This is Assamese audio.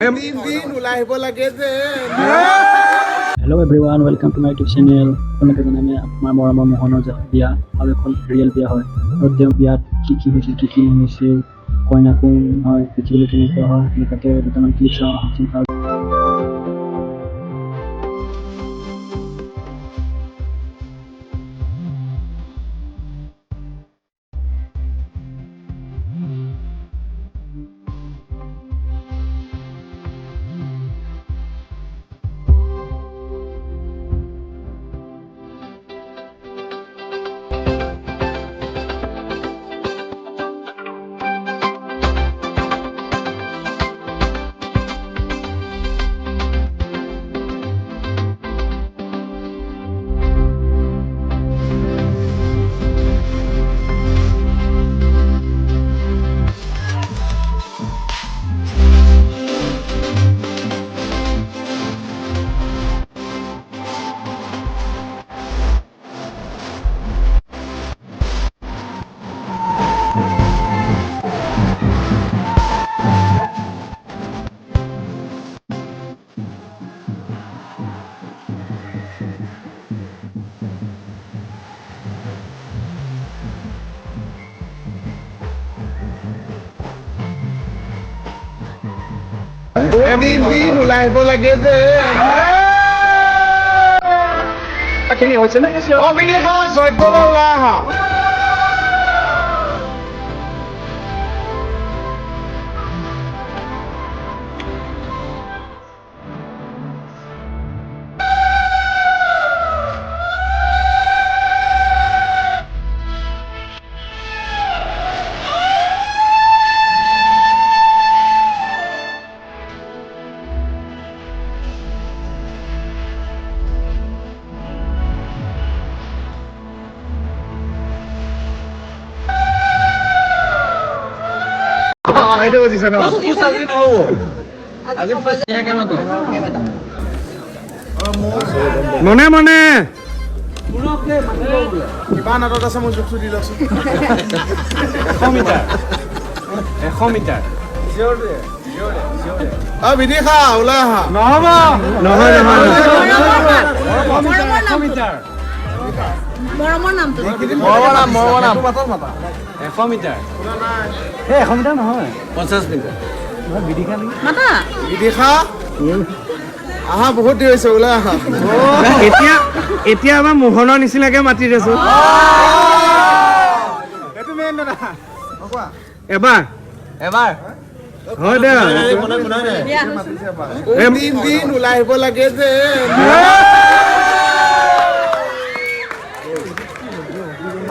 Hello everyone, welcome to my YouTube channel. আপোনালোকে জানে আমাৰ মৰমৰ মোহনৰ বিয়া আৰু এখন ৰিয়েল বিয়া হয় আৰু তেওঁ বিয়াত কি হৈছিল কি নহৈছিল কইনা কোন হয় দেখিবলৈ কেনেকুৱা হয় এনেকুৱাকে দুটামান ক্লিপ চাওঁ দিন ওলাই আহিব লাগে যে খিনি হৈছে নে ওলাই আহা itu di sana. Mana? Gimana tuh rasa mau juksu di lokasi? 100 meter. 100 meter. Jauh. Ah, bini kah? Ulah. Nama. 100 meter. মৰমৰ নামটো মৰমৰ নাম 100 মিটাৰ এই 100 মিটাৰ নহয় 50 মিটাৰ বিদিখা নেকি মাতা বিদিখা আহা বহুত দেৰি হৈছে ওলাই আহা এতিয়া আমাৰ মোহনৰ নিচিনাকে মাতি দিছো এইটো মেইন না এবাৰ হয় দে দিন ওলাই আহিব লাগে যে